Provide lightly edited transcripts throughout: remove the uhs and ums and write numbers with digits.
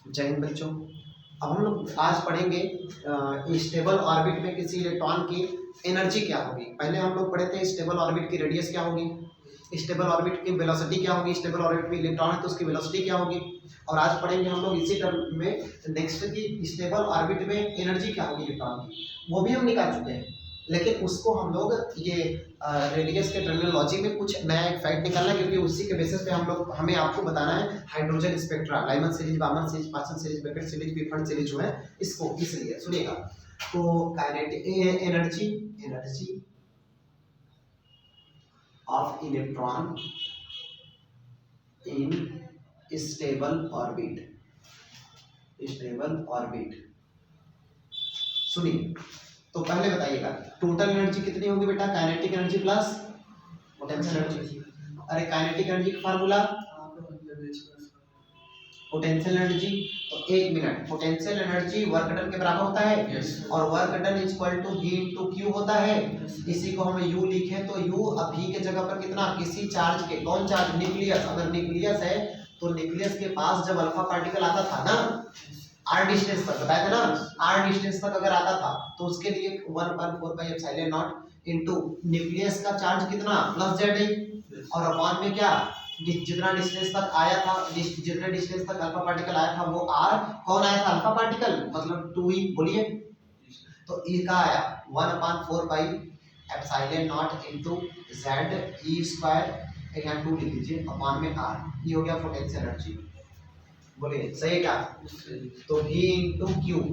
जय हिंद बच्चों। अब हम लोग आज पढ़ेंगे स्टेबल ऑर्बिट में किसी इलेक्ट्रॉन की एनर्जी क्या होगी। पहले हम लोग पढ़े थे स्टेबल ऑर्बिट की रेडियस क्या होगी, स्टेबल ऑर्बिट की वेलोसिटी क्या होगी, स्टेबल ऑर्बिट में इलेक्ट्रॉन है तो उसकी वेलोसिटी क्या होगी। और आज पढ़ेंगे हम लोग इसी टर्म में नेक्स्ट की स्टेबल ऑर्बिट में एनर्जी क्या होगी इलेक्ट्रॉन की, वो भी हम निकाल चुके हैं। लेकिन उसको हम लोग ये रेडियस के टर्मिनोलॉजी में कुछ नया एक फैक्ट निकालना है, क्योंकि उसी के बेसिस पे हमें आपको बताना है hydrogen spectra, Lyman series, Balmer series, Paschen series, Brackett series, Pfund series जो है इसको, इसलिए सुनिएगा। तो kinetic energy of electron in stable orbit सुनिए। तो पहले बताइएगा टोटल एनर्जी कितनी होगी बेटा, kinetic energy plus potential energy. अरे काइनेटिक एनर्जी का फार्मूला पोटेंशियल एनर्जी, तो एक minute, potential energy work done के बराबर होता है और work done equal to v into q होता है। इसी को हम u लिखें तो u अब v के जगह पर कितना, किसी चार्ज के, कौन चार्ज, न्यूक्लियस। अगर न्यूक्लियस है तो न्यूक्लियस के पास जब अल्फा पार्टिकल आता था ना, r डिस्टेंस तक बताया था ना, r डिस्टेंस तक अगर आता था तो उसके लिए 1/4πε0 इनटू न्यूक्लियस का चार्ज कितना प्लस z और अपॉन में क्या, जितना डिस्टेंस तक आया था, जितने डिस्टेंस तक अल्फा पार्टिकल आया था वो r, कौन आया था, अल्फा पार्टिकल, मतलब 2e बोलिए। तो e का आया 1/4πε0 इनटू z e² यहाँ 2 लिख लीजिए अपॉन में r, ये हो गया पोटेंशियल एनर्जी। बोलिए सही क्या, तो v इनटू q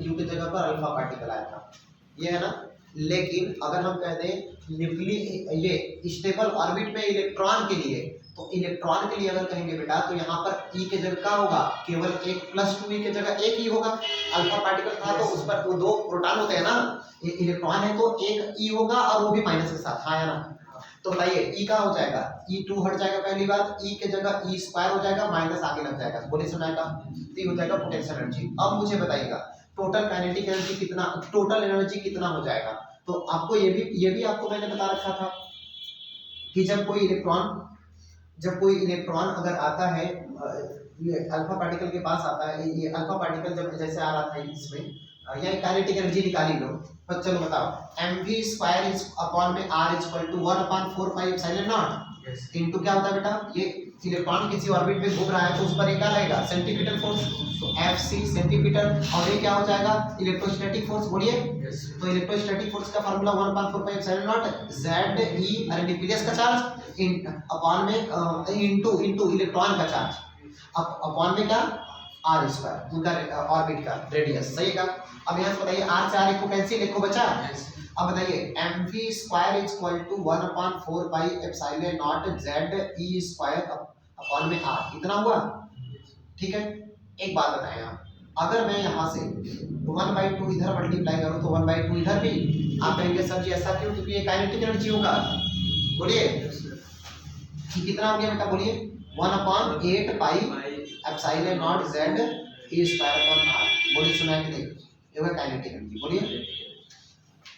की जगह पर अल्फा पार्टिकल आया था, ये है ना। लेकिन अगर हम कह दें ये स्टेबल ऑर्बिट में इलेक्ट्रॉन के लिए, तो इलेक्ट्रॉन के लिए अगर कहेंगे बेटा तो यहाँ पर e के जगह क्या होगा, केवल एक प्लस 2e के जगह एक ही होगा। अल्फा पार्टिकल था तो उस पर वो दो प्रोटॉन होते हैं ना, इलेक्ट्रॉन है तो एक e होगा और वो भी माइनस के साथ, हाँ या ना। तो बताइए e का हो जाएगा, e2 हट जाएगा, पहली बात e के जगह e² हो जाएगा, माइनस आगे लग जाएगा, बोले सुनाएगा, तो हो जाएगा पोटेंशियल एनर्जी। अब मुझे बताइएगा टोटल काइनेटिक एनर्जी कितना, टोटल एनर्जी कितना हो जाएगा। तो आपको ये भी आपको मैंने बता रखा था कि जब कोई इलेक्ट्रॉन अगर आता है, ये अल्फा पार्टिकल के पास आता है, ये अल्फा पार्टिकल जब जैसे आ रहा था इसमें, या काइनेटिक एनर्जी निकाली लो, पर चलो बताओ mv² अपॉन में r इक्वल टू 1/4πε0 इनटू क्या होता है बेटा, ये इलेक्ट्रॉन किसी ऑर्बिट में घूम रहा है तो उस पर क्या रहेगा, सेंटीपिटल फोर्स, तो Fc सेंटीपिटल, और ये क्या हो जाएगा, इलेक्ट्रोस्टैटिक फोर्स। बोलिए तो इलेक्ट्रोस्टैटिक फोर्स का फार्मूला 1/4πε0 Ze, अरे न्यूक्लियस का चार्ज अपॉन में इनटू इलेक्ट्रॉन का चार्ज, अब अपॉन में क्या, r² उनका ऑर्बिट का रेडियस, सही का। अब यहाँ से बताइए r से r को कैंसिल, एक को बचा। अब बताइए mv² equal to 1/4πε0 ze² upon में r, इतना हुआ, ठीक है। एक बात बताएं आप, अगर मैं यहाँ से 1/2 इधर मल्टीप्लाई करूँ तो 1/2 इधर भी, आप कहेंगे सर जी ऐसा क्यों, क्योंकि ये काइनेटिक एनर्जी होगा। बोलिए कि कितना हो गया बेटा, बोलिए 1/8πε0 z e² अपॉन r, बोलिए सुना है कि नहीं, ये होगा काइनेटिक एनर्जी। बोलिए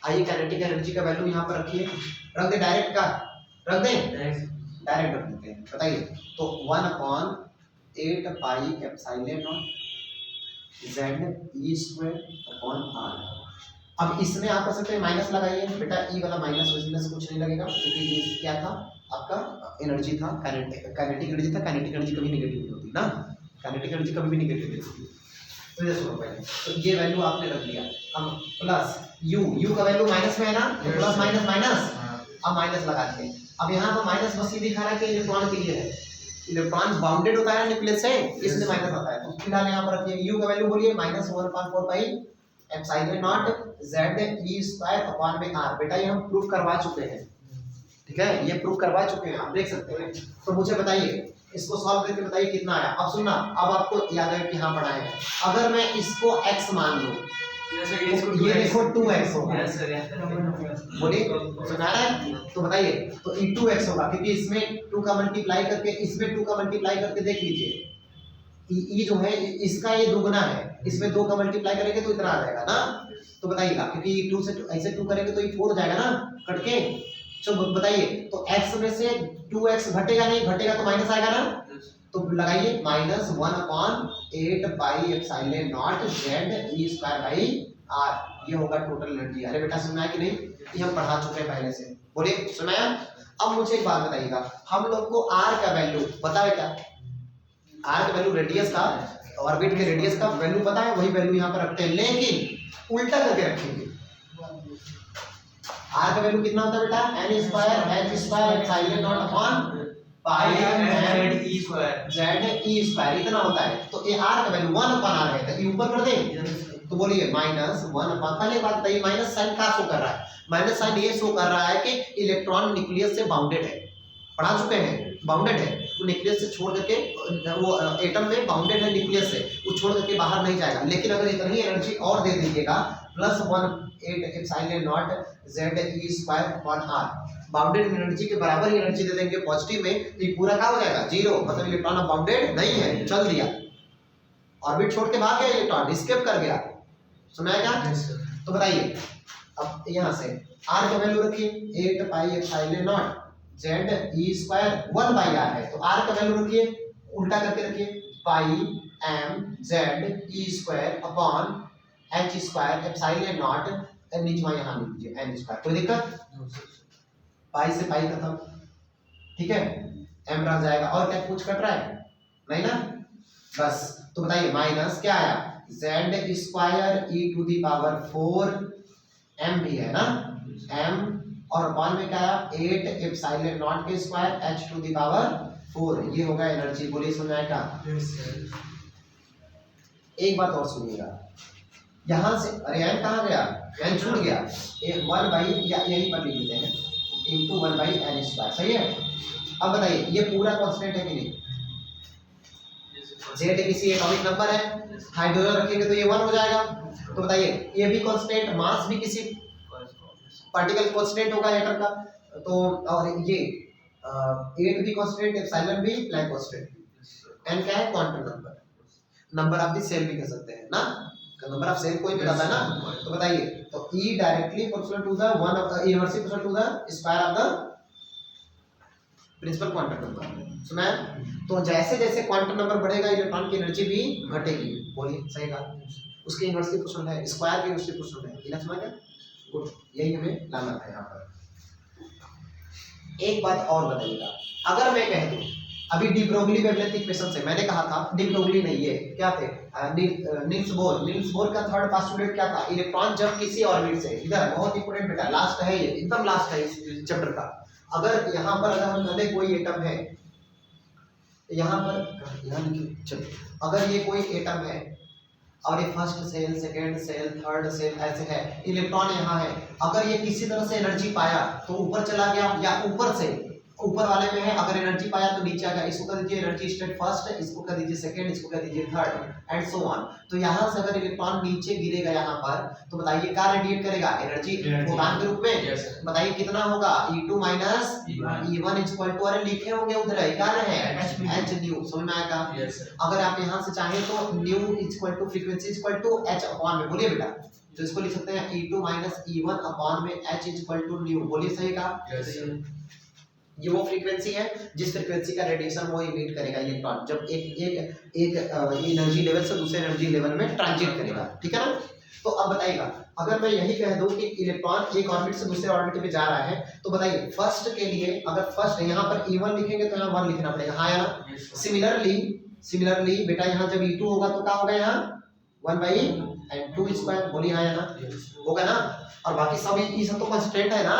आइए काइनेटिक एनर्जी का वैल्यू यहाँ पर रखिए, रख दे डायरेक्ट का, रख दें डायरेक्ट रख देते हैं। बताइए तो 1/8πε0 z e² अपॉन r। अब इसमें आप कर सकते हैं माइनस लगाइए बेटा, ई वाला माइनस कुछ नहीं लगेगा, क्योंकि ये क्या था आपका एनर्जी था, काइनेटिक एनर्जी था, काइनेटिक एनर्जी कभी नेगेटिव नहीं होती ना, काइनेटिक एनर्जी कभी भी नेगेटिव नहीं होती। तो ये सुनो पहले, तो ये वैल्यू आपने रख लिया, अब प्लस u का वैल्यू माइनस में है ना, तो प्लस माइनस माइनस, अब माइनस लगा दिए। अब यहाँ पर माइनस बस ये दिखा रहा है कि इलेक्ट्रॉन के लिए है, इलेक्ट्रॉन बाउंडेड होता है न्यूक्लियस से, इसलिए माइनस आता है। तो फिलहाल यहाँ पर रखिए u का वैल्यू, बोलिए -1/4πε0 z e² अपॉन में r। बेटा ये हम प्रूफ करवा चुके हैं, ठीक है, ये प्रूफ करवा चुके हैं, आप देख सकते हैं। तो मुझे बताइए इसको सॉल्व करके बताइए कितना आया। अब सुनना, अब आपको याद है कि हाँ पढ़ा है, अगर मैं इसको x मान लूं, ये देखो 2x होगा, बोलिए सुना रहा है, तो बताइए तो 2x होगा, क्योंकि इसमें 2 का मल्टीप्लाई करके, इसमें 2 का मल्टीप्लाई करके देख लीजिए, ई जो है इसका ये दुगना है, इसमें 2 का मल्टीप्लाई करेंगे तो इतना आ जाएगा ना। तो बताइएगा क्योंकि 2 से ऐसे 2 करेंगे तो ये 4 हो जाएगा ना कट के। चलो बताइए तो x में से 2x घटेगा नहीं, घटेगा तो माइनस आएगा ना, तो लगाइए -1/8 ये होगा टोटल एनर्जी। अरे बेटा सुना है कि नहीं, ये हम पढ़ा चुके हैं पहले से, बोलिए सुनाया। अब मुझे एक बात बताइएगा, हम लोग को आर का वैल्यू पता है क्या? आर का वैल्यू रेडियस का, ऑर्बिट के रेडियस का वैल्यू पता है, वही वैल्यू यहाँ पर रखते हैं, लेकिन उल्टा करके रखेंगे। आर का वैल्यू कितना होता है बेटा? n square h square epsilon not upon pi z e square इतना होता है। तो ये आर का वैल्यू 1 अपॉन आर है, तो ये ऊपर कर दें। तो बोलिए -1 अपॉन, पहले बात बताइए माइनस साइन क्या शो कर रहा है? माइनस साइन ये शो कर रहा है कि इलेक्ट्रॉन न्यूक्लियस से बाउंडेड है, पढ़ा चुके हैं, बाउंडेड है, वो न्यूक्लियस से छोड़ करके, वो एटम में बाउंडेड है न्यूक्लियस से, वो छोड़ करके बाहर नहीं जाएगा। लेकिन अगर इतनी एनर्जी और दे दीजिएगा +1/8 epsilon not z e square upon r, bounded energy के बराबर ही एनर्जी दे देंगे पॉजिटिव में, तो ये पूरा क्या हो जाएगा? 0, मतलब इलेक्ट्रॉन अब बाउंडेड नहीं है, चल दिया, ऑर्बिट छोड़ के भाग गया इलेक्ट्रॉन, एस्केप कर गया। सुना है क्या? तो बताइए अब यहाँ से r का वैल्यू रखिए 8 epsilon not z e square 1/r है, तो r का वैल्यू रखिए, उल्टा करके रखिए, पाई m z e square upon h square epsilon not, नीचे में यहाँ लिख दीजिए n स्क्वायर। कोई दिक्कत? पाई से पाई खत्म, ठीक है, m रह जाएगा। और क्या कुछ कट रहा है? नहीं ना, बस। तो बताइए माइनस क्या आया? z square e to the power 4 m भी है ना, m, और अपॉन में क्या आया? 8 एप्सिलॉन नॉट के square h to the power 4, ये होगा एनर्जी। बोलिए समझ आया क्या? एक बात और सुनिएगा, यहाँ से अरे n कहाँ गया? n छूट गया, 1 यही पर लिख देते हैं इंटू 1/n स्क्वायर, सही है। अब बताइए ये पूरा कांस्टेंट है कि नहीं? Z किसी एटॉमिक नंबर है, हाइड्रोजन रखेंगे तो ये 1 हो जाएगा। तो बताइए ये भी कांस्टेंट, मास भी किसी पार्टिकल कांस्टेंट होगा एटम का, तो और ये 8 भी कांस्टेंट, एप्सिलॉन भी प्लैंक कांस्टेंट, n क्या है? Quantum number, number of the shell भी कह सकते हैं ना, नंबर ऑफ सेल कोई भी रहता है ना। तो बताइए, तो E directly proportional to the 1 of the inversely proportional to the square of the principal quantum number, सुना है? तो जैसे जैसे क्वांटम नंबर बढ़ेगा इलेक्ट्रॉन की एनर्जी भी घटेगी। बोलिए सही कहा, उसके इनवर्सली प्रोपोर्शनल है, स्क्वायर के इनवर्सली प्रोपोर्शनल है, इतना समझ गए? गुड, यही हमें लाना था यहाँ पर। एक बात और बताइएगा, अगर मैं कह दूं अभी डी ब्रोगली वेवलेंथ इक्वेशन से, मैंने कहा था डी ब्रोगली नहीं, ये क्या थे? नील्स बोर का थर्ड पोस्टुलेट क्या था? इलेक्ट्रॉन जब किसी ऑर्बिट से, इधर बहुत इंपॉर्टेंट बेटा, लास्ट है ये, एकदम लास्ट है इस चैप्टर का। अगर यहाँ पर अगर हम कहते कोई एटम है, यहाँ पर यहाँ लिखिए, चलो, अगर ये कोई एटम है और ये first shell, second shell, third shell ऐसे है, इलेक्ट्रॉन यहाँ है, अगर ये किसी तरह से एनर्जी पाया तो ऊपर चला गया, या ऊपर से ऊपर वाले में है अगर एनर्जी पाया तो नीचे आ गया, इसको कह दीजिए एनर्जी स्टेट फर्स्ट, इसको कह दीजिए सेकंड, इसको कह दीजिए थर्ड एंड सो ऑन। तो यहाँ से अगर इलेक्ट्रॉन नीचे गिरेगा यहाँ पर, तो बताइए क्या रेडिएट करेगा? एनर्जी फोटॉन के रूप में। बताइए कितना होगा? E2 minus E1 equal to, अरे लिखे होंगे उधर क्या है? h न्यू, समझ में आएगा? अगर आप यहाँ से चाहें तो nu equal to frequency equal to h upon में, बोलिए बेटा, तो इसको लिख सकते हैं E2 माइनस E1 अपॉन में h इक्वल टू न्यू, बोलिए सही कहा? ये वो फ्रीक्वेंसी है जिस फ्रीक्वेंसी का रेडिएशन वो इमिट करेगा इलेक्ट्रॉन जब एक एनर्जी लेवल से दूसरे एनर्जी लेवल में ट्रांजिट करेगा, ठीक है ना। तो अब बताइएगा, अगर मैं यही कह दूं कि इलेक्ट्रॉन एक ऑर्बिट से दूसरे ऑर्बिट पे जा रहा है, तो बताइए फर्स्ट के लिए अगर फर्स्ट यहाँ पर E1 लिखेंगे तो यहाँ 1 लिखना पड़ेगा, हाँ या ना। सिमिलरली बेटा यहाँ जब E2 होगा तो क्या होगा? यहाँ 1/2 स्क्वायर, बोलिए हाँ या ना, होगा ना। और बाकी सब ये सब तो कांस्टेंट है ना,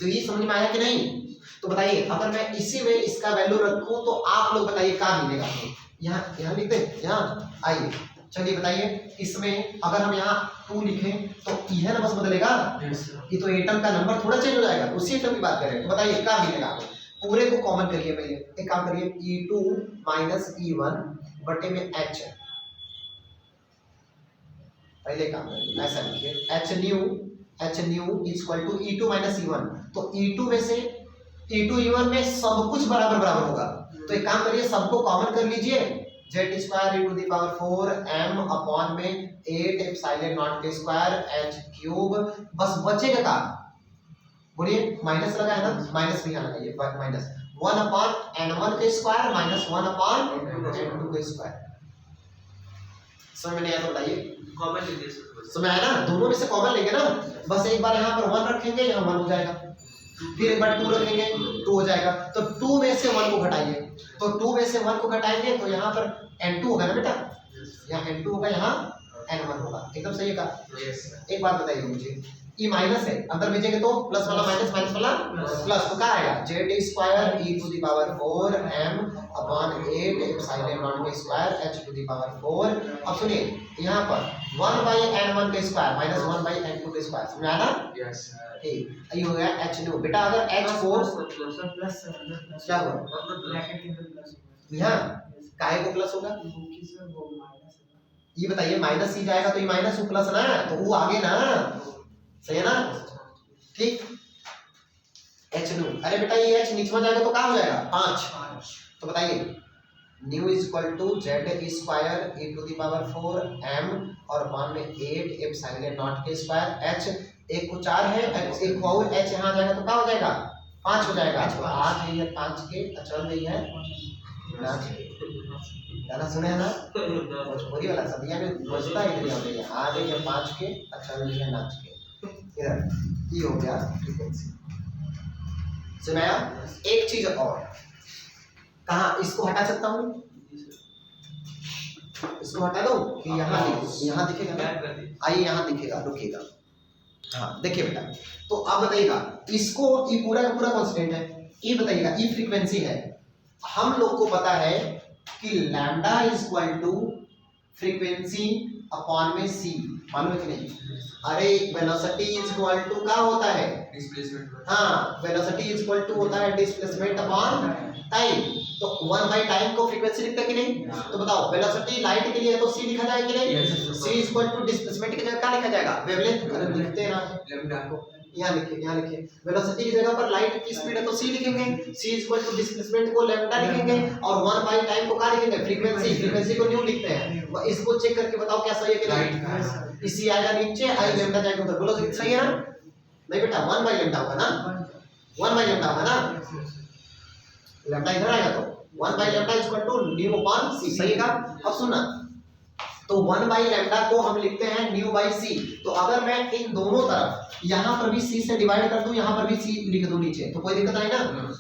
तो ये समझ में आया कि नहीं? तो बताइए अगर मैं इसी में इसका वैल्यू रखूं तो आप लोग बताइए क्या मिलेगा? यहाँ लिख दें, यहाँ आइए, चलिए बताइए, इसमें अगर हम यहाँ 2 लिखें तो यह ना बस बदलेगा, ये तो एटम का नंबर थोड़ा चेंज हो जाएगा, उसी एटम की बात करें। तो बताइए क्या मिलेगा? पूरे को कॉमन करिए, पहले एक काम करिए, E2 माइनस E1 बटे में h, पहले काम करिए, ऐसा लिखिए h nu equal to E2 minus E1। तो E2 में से E2 E1 में सब कुछ बराबर होगा, तो एक काम करिए, सबको कॉमन कर लीजिए, z square e to the power 4 m upon में 8 एप्सिलॉन नॉट के स्क्वायर h क्यूब, बस बचेगा क्या? बोलिए, माइनस लगा है ना, माइनस भी आना चाहिए, माइनस 1 अपॉन n1 का स्क्वायर माइनस 1 अपॉन n2 का स्क्वायर। समझ में नहीं आया तो बताइए। कॉमन ले लीजिए समझ आया ना, दोनों में से कॉमन लेंगे ना, बस एक बार यहाँ पर 1 रखेंगे, यहाँ 1 हो जाएगा, फिर एक बार 2 रखेंगे 2 हो जाएगा, तो 2 में से 1 को घटाइए, तो 2 में से 1 को घटाएंगे तो यहाँ पर n2 होगा ना बेटा, यहाँ n2 होगा, यहाँ n1 होगा। एकदम सही है का? एक बात बताइए मुझे, ये माइनस है, अंदर भेजेंगे तो प्लस वाला माइनस, माइनस वाला प्लस, तो क्या आएगा z square e to the power 4 m upon 8 epsilon naught का square h to the power 4। अब सुनिए यहाँ पर 1 बाई n1 का स्क्वायर माइनस 1 बाई n2 का स्क्वायर, समझ आया ना? Yes sir. ठीक, ये हो गया h न्यू। बेटा अगर h4 प्लस क्या होगा ब्रैकेट के अंदर प्लस होगा। यहाँ काहे को प्लस होगा, क्योंकि सर वो माइनस है। ये बताइए, माइनस ही जाएगा तो ये माइनस हो प्लस ना, तो वो आगे ना, सही है ना? ठीक, h न्यू, अरे बेटा ये h नीचे में जाएगा तो क्या हो जाएगा 5, तो बताइए nu is equal to z square e to the power 4 m और अपॉन में 8 एप्सिलॉन नॉट के स्क्वायर h, एक को 4 है, एक और h यहाँ जाएगा तो क्या हो जाएगा 5 हो जाएगा, तो 8 है ये 5 के अचल नहीं है नाच के। गाना सुने हैं ना, भोजपुरी वाला सदिया में बजता है, इधर होते हैं आ गई है 5 के अचल नहीं है नाच के। इधर ये हो गया फ्रीक्वेंसी। सुनाया, एक चीज और, कहाँ इसको हटा सकता हूँ, इसको हटा दो कि यहाँ दिखेगा ना, आइए यहाँ दिखेगा, रुकिएगा, हाँ देखिए बेटा, तो अब बताइएगा इसको, ये पूरा का पूरा कांस्टेंट है, ये बताइएगा ये फ्रीक्वेंसी है, हम लोग को पता है कि lambda is equal to frequency upon में c, मालूम है कि नहीं? अरे वेलोसिटी इज इक्वल टू क्या होता है डिस्प्लेसमेंट। हाँ, वेलोसिटी इज इक्वल टू होता है डिस्प्लेसमेंट अपॉन टाइम, तो 1 बाई टाइम को फ्रीक्वेंसी लिखते कि नहीं? तो बताओ वेलोसिटी लाइट के लिए है तो c लिखा जाएगा कि नहीं? c is equal to displacement की जगह क्या लिखा जाएगा वेवलेंथ, अरे लिखते हैं ना लैम्डा को यहाँ लिखिए वेलोसिटी की जगह पर लाइट की स्पीड है तो c लिखेंगे, c is equal to displacement को लैम्डा लिखेंगे, और 1 बाई टाइम को क्या लिखेंगे फ्रीक्वेंसी को न्यू लिखते हैं। इसको चेक करके बताओ क्या सही है कि नहीं? इसी आएगा नीचे, आई लैम्डा जाएगा उधर, बोलो सही है ना? नहीं बेटा 1 बाई लैम्डा होगा ना, 1 बाई लैम्डा होगा ना, लैम्डा इधर आएगा तो 1 by lambda is equal to nu upon c, सही है का? अब सुनना, तो 1 बाई लैम्डा को हम लिखते हैं न्यू बाई c, तो अगर मैं इन दोनों तरफ यहाँ पर भी c से डिवाइड कर दूं, यहाँ पर भी c लिख दूं नीचे, तो कोई दिक्कत नहीं ना?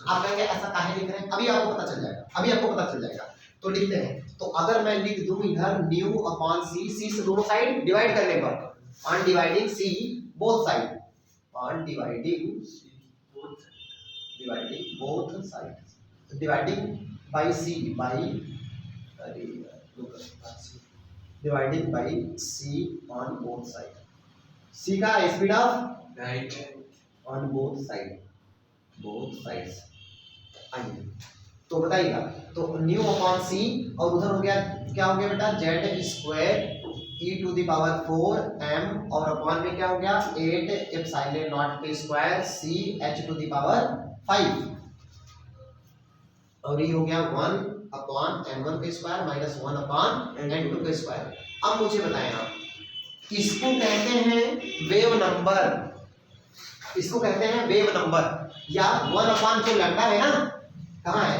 आप कहेंगे ऐसा काहे लिख रहे हैं, अभी आपको पता चल जाएगा, तो लिखते हैं, तो अगर मैं लिख दूं इधर न्यू अपॉन c, c से दोनों साइड डिवाइड करने पर, on dividing c both side, on dividing both side, dividing by c by, dividing by c on both side, c का speed of right on both sides, आइए तो बताइएगा, तो new upon c और उधर हो गया क्या हो गया बेटा z square e to the power 4 m और अपॉन में क्या हो गया 8 एप्सिलॉन नॉट के square c h to the power 5, और ये हो गया 1 अपॉन n1 का स्क्वायर माइनस 1 अपॉन n2 का स्क्वायर। अब मुझे बताएं आप, इसको कहते हैं वेव नंबर, इसको कहते हैं वेव नंबर, या 1 अपॉन जो लैम्डा है ना, कहाँ है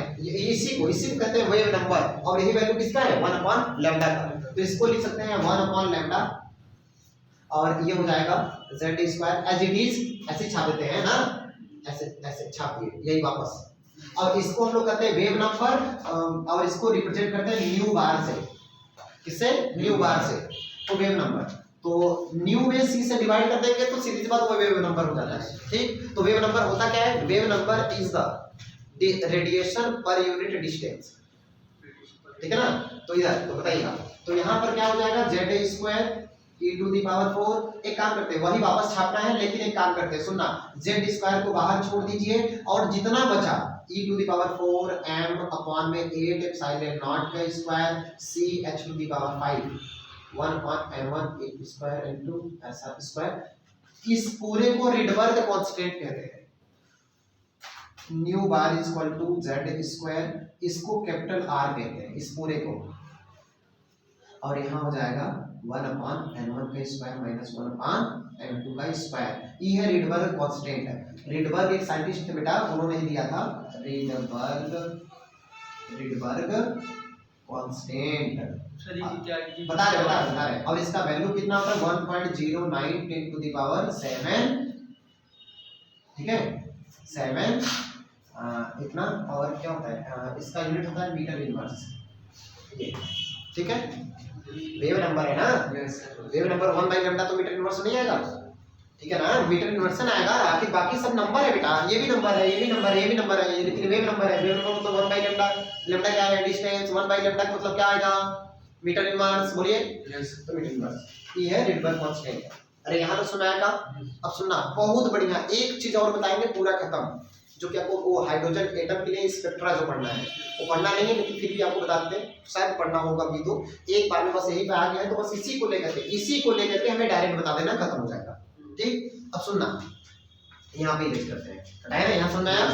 इसी को कहते हैं वेव नंबर, और यही वैल्यू किसका है 1 अपॉन लैम्डा का, तो इसको लिख सकते हैं 1 अपॉन लैम्डा, और ये हो जाएगा z square as it is, ऐसे छाप देते हैं ना, ऐसे छापिए यही वापस, और इसको हम लोग कहते हैं वेव नंबर, और इसको रिप्रेजेंट करते हैं न्यू बार से, किससे न्यू बार से, तो वेव नंबर, तो न्यू में c से डिवाइड कर देंगे तो सीधी सी बात वो वेव नंबर हो जाता है। ठीक, तो वेव नंबर होता क्या है, wave number is the radiation per unit distance, ठीक है ना? तो इधर तो बताइएगा, तो यहाँ पर क्या हो जाएगा z square e to the power 4, एक काम करते हैं वही वापस छापना है, लेकिन एक काम करते हैं, सुनना, z स्क्वायर को बाहर छोड़ दीजिए, और जितना बचा e to the power 4 m upon में 8 एप्सिलॉन नॉट का square c h to the power 5 1 upon m1 एक स्क्वायर इनटू ऐसा स्क्वायर, इस पूरे को रिडबर्ग कांस्टेंट कहते हैं, nu bar is equal to z square, इसको कैपिटल R कहते हैं इस पूरे को, और यहाँ हो जाएगा 1 अपॉन n1 का स्क्वायर माइनस 1 अपॉन n2 का स्क्वायर। ये है रिडबर्ग कांस्टेंट। रिडबर्ग एक साइंटिस्ट थे बेटा, उन्होंने ही दिया था रिडबर्ग कांस्टेंट। सर ये क्या बता रहे। अब इसका वैल्यू कितना होता है 1.09 10 टू द पावर 7, ठीक है 7 इतना। और क्या होता है इसका यूनिट होता है मीटर इनवर्स, ये ठीक है। वेव नंबर है ना, वेव नंबर 1 बाई लैम्डा तो मीटर इनवर्स नहीं आएगा, ठीक है ना, मीटर इनवर्सन आएगा। आखिर बाकी सब नंबर है बेटा, ये भी नंबर है, ये भी नंबर है, ये भी नंबर है, लेकिन वेव नंबर है। वेव नंबर मतलब 1 बाई लैम्डा। लैम्डा क्या है? डिस्टेंस। 1 बाई लैम्डा का मतलब क्या आएगा? Metre inverse. बोलिए तो मीटर इनवर्स। ये है रिडबर्ग कांस्टेंट। अरे यहाँ तो सुना आएगा। अब सुनना बहुत बढ़िया, एक चीज और बताएंगे पूरा खत्म, जो कि आपको वो हाइड्रोजन एटम के लिए स्पेक्ट्रा जो पढ़ना है वो पढ़ना नहीं है, लेकिन फिर भी आपको बता देते हैं, शायद पढ़ना होगा भी तो एक बार में बस यही पे आ गया है, तो बस इसी को लेकर के हमें डायरेक्ट बता देना, खत्म हो जाएगा। ठीक, अब सुनना यहाँ पे लिस्ट करते हैं, है ना, यहाँ सुनना है।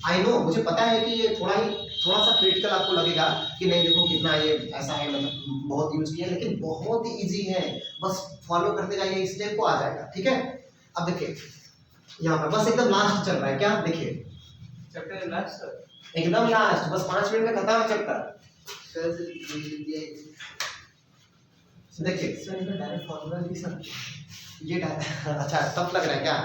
आई नो, मुझे पता है कि ये थोड़ा सा क्रिटिकल आपको लगेगा कि नहीं देखो कितना ये ऐसा है, मतलब बहुत यूज किया, लेकिन बहुत ही इजी है, बस फॉलो करते जाइए, स्टेप को आ जाएगा। ठीक है, अब देखिए यहाँ पर बस एकदम लास्ट चल रहा है, क्या देखिए चैप्टर लास्ट सर, एकदम लास्ट, बस 5 मिनट में खत्म है चैप्टर। देखिए सर इसका डायरेक्ट फार्मूला भी सर ये अच्छा तब लग रहा है क्या?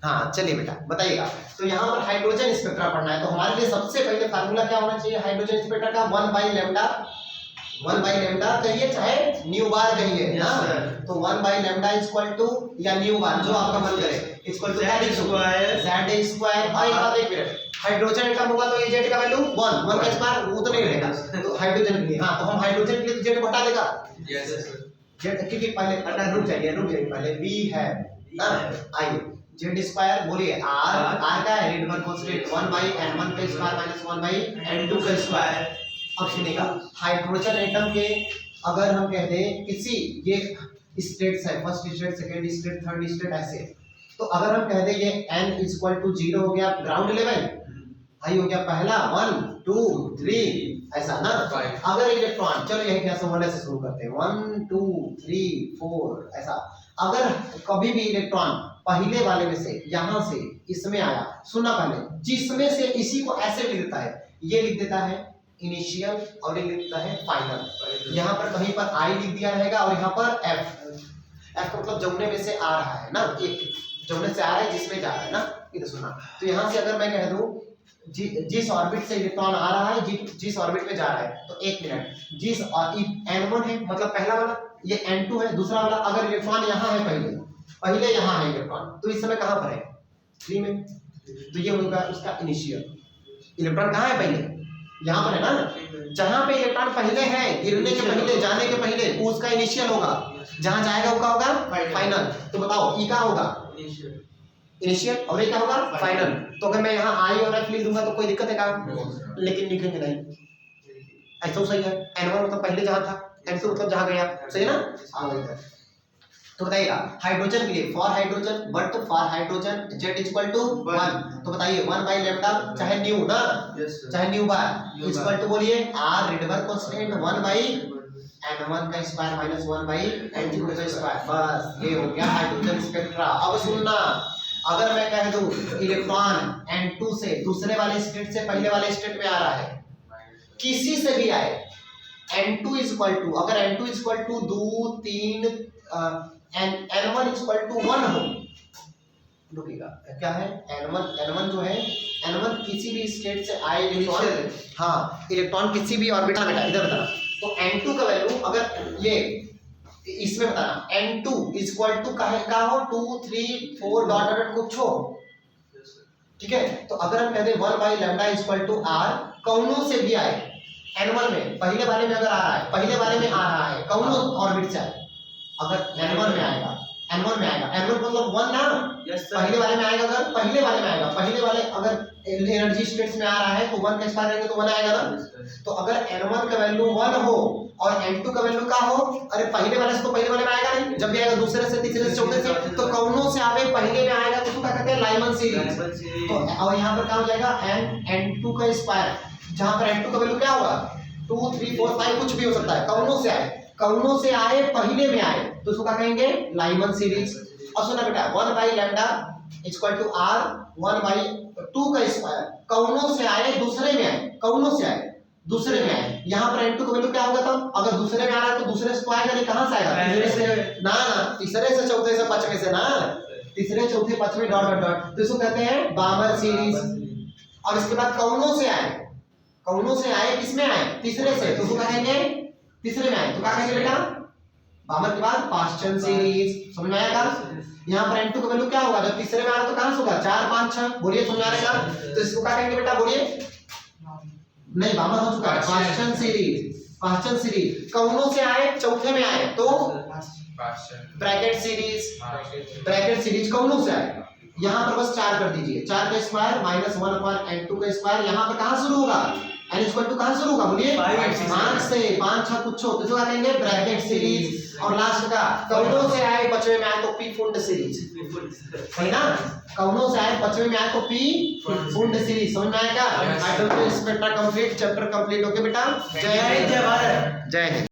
हाँ चलिए बेटा बताइएगा। तो यहाँ पर हाइड्रोजन स्पेक्ट्रा पढ़ना है, तो हमारे लिए सबसे पहले फार्मूला क्या होना चाहिए हाइड्रोजन स्पेक्ट्रा का? 1 बाई लैम्डा कहिए चाहे न्यू बार कहिए ना, तो 1 बाई लैम्डा इक्वल टू या न्यू बार जो आपका मन करे इक्वल टू z स्क्वायर। भाई बात एक मिनट, हाइड्रोजन एटम होगा तो ये z का वैल्यू 1 का स्क्वायर वो तो नहीं रहेगा, तो हाइड्रोजन के लिए हाँ, तो हम हाइड्रोजन के लिए z को हटा देगा। यस सर, z क्योंकि पहले रुक जाइए पहले v है ना, आइए z स्क्वायर बोलिए r का है रिडबर्ग कांस्टेंट 1 बाई n1 का स्क्वायर माइनस 1 बाई n2 का स्क्वायर। अब सुनिएगा, हाइड्रोजन एटम के अगर हम कहते हैं किसी ये स्टेट्स है, first state, second state, third state ऐसे, तो अगर हम कहते हैं ये n इक्वल टू 0 हो गया ग्राउंड लेवल, आई हो गया पहला 1 2 3 ऐसा ना। अगर इलेक्ट्रॉन, चलो यही क्या समझने से शुरू करते हैं 1 2 3 4 ऐसा, अगर कभी भी इलेक्ट्रॉन पहले वाले में से यहाँ से इसमें आया, सुनना पहले, जिसमें से इसी को ऐसे लिख देता है, ये लिख देता है इनिशियल और ये लिख देता है फाइनल। यहाँ पर कहीं पर आई लिख दिया रहेगा और यहाँ पर एफ का मतलब जमुने में से आ रहा है ना, एक जमुने से आ रहा है जिसमें जा रहा है ना, इधर सुना। तो यहाँ से अगर मैं कह दूं जिस ऑर्बिट से इलेक्ट्रॉन आ रहा है, जिस ऑर्बिट में जा रहा है, तो एक मिनट, जिस n1 है मतलब पहला वाला, ये n2 है दूसरा वाला, अगर इलेक्ट्रॉन यहाँ है पहले यहाँ है इलेक्ट्रॉन, तो इस समय कहाँ पर है 3 में, तो ये होगा उसका इनिशियल। इलेक्ट्रॉन कहाँ है पहले? यहाँ पर है ना, जहाँ पे इलेक्ट्रॉन पहले है, गिरने के पहले, जाने के पहले, वो उसका इनिशियल होगा, जहाँ जाएगा वो क्या होगा फाइनल। तो बताओ ई क्या होगा इनिशियल और ये क्या होगा फाइनल। तो अगर मैं यहाँ आई और एफ लिख दूंगा तो कोई दिक्कत है क्या? लेकिन लिखेंगे नहीं, ऐसा सही है। n1 मतलब पहले जहाँ था, n2 मतलब जहाँ गया, सही है ना। तो बताइएगा हाइड्रोजन के लिए, for hydrogen but for hydrogen z equal to 1, तो बताइए 1 बाई लैम्डा चाहे न्यू ना, चाहे न्यू बार इक्वल टू बोलिए r Rydberg constant 1 by n1 का स्क्वायर माइनस 1 बाई n2 का स्क्वायर। बस ये हो गया हाइड्रोजन स्पेक्ट्रा। अब सुनना, अगर मैं कह दूं इलेक्ट्रॉन n2 से दूसरे वाले स्टेट से पहले वाले स्टेट में आ रहा है, किसी से भी आए, n2 इक्वल टू, अगर n2 equal to 2 3 n1 equal to 1 हो, रुकिएगा क्या है n1 जो है, n1 किसी भी स्टेट से आए इलेक्ट्रॉन, हाँ इलेक्ट्रॉन किसी भी ऑर्बिट में, इधर बताना, तो n2 का वैल्यू अगर ये इसमें बताना n2 इक्वल टू का हो 2 3 4 डॉट डॉट कुछ हो, ठीक है। तो अगर हम कहते हैं 1 by lambda equal to r, कौनों से भी आए, n1 में पहले वाले में अगर आ रहा है, पहले वाले में आ रहा है, कौनों ऑर्बिट से आए, अगर n1 में आएगा, n1 मतलब 1 ना, पहले वाले में आएगा, अगर पहले वाले में आएगा, पहले वाले अगर एनर्जी स्टेट्स में आ रहा है तो 1 का स्क्वायर रहेगा तो 1 आएगा ना। तो अगर n1 का वैल्यू 1 हो और n2 का वैल्यू क्या हो, अरे पहले वाले से तो पहले वाले में आएगा नहीं, जब भी आएगा दूसरे से तीसरे से चौथे से, तो कौनों से आवे पहले में आएगा तो उसको क्या कहते हैं लाइमन सीरीज। तो और यहाँ पर क्या हो जाएगा n2 का स्क्वायर, जहाँ पर n2 का वैल्यू क्या होगा 2 3 4 5 कुछ भी हो सकता है, कौनों से आए, कौनों से आए पहले में आए तो उसको क्या कहेंगे लाइमन सीरीज। और सुना बेटा 1 by lambda equal to R 1 by 2 का स्क्वायर कौनों से आए दूसरे में आए, कौनों से आए दूसरे में आए। यहाँ पर n2 का वैल्यू क्या होगा तब, अगर दूसरे में आ रहा है तो दूसरे से तो आएगा नहीं, कहां से आएगा तीसरे से ना, तीसरे से चौथे से पांचवें से ना, तीसरे चौथे पांचवें डॉट डॉट डॉट, तो इसको कहते हैं बामर सीरीज। और इसके बाद कौनों से आए, कौनों से आए किसमें आए तीसरे से, तो उसको क्या कहेंगे तीसरे में आए तो क्या कहेंगे बेटा बामर के बाद पास्चन सीरीज। समझ में आएगा। यहाँ पर n2 का वैल्यू क्या होगा, जब तीसरे में आ रहा तो कहां से होगा 4 5 6, बोलिए समझ में आएगा। तो इसको क्या कहेंगे बेटा बोलिए, नहीं बामर हो चुका है पास्चन सीरीज। पास्चन सीरीज कौनों से आए चौथे में आए तो ब्रैकेट सीरीज, ब्रैकेट सीरीज कौनों से आए। यहाँ पर बस 4 कर दीजिए, 4 का स्क्वायर माइनस 1 अपॉन n2 का स्क्वायर। यहाँ पर कहां शुरू होगा n इक्वल टू कहां शुरू होगा बोलिए 5 से, 5 6 कुछ हो तो क्या कहेंगे ब्रैकेट सीरीज। और लास्ट का कौनों से आए पांचवें में आए तो पी फुंड सीरीज, है ना, कौनों से आए पांचवें में आए तो पी फुंड सीरीज। समझ में आएगा। I don't know spectra complete, chapter complete. Okay बेटा, जय हिंद, जय भारत, जय हिंद।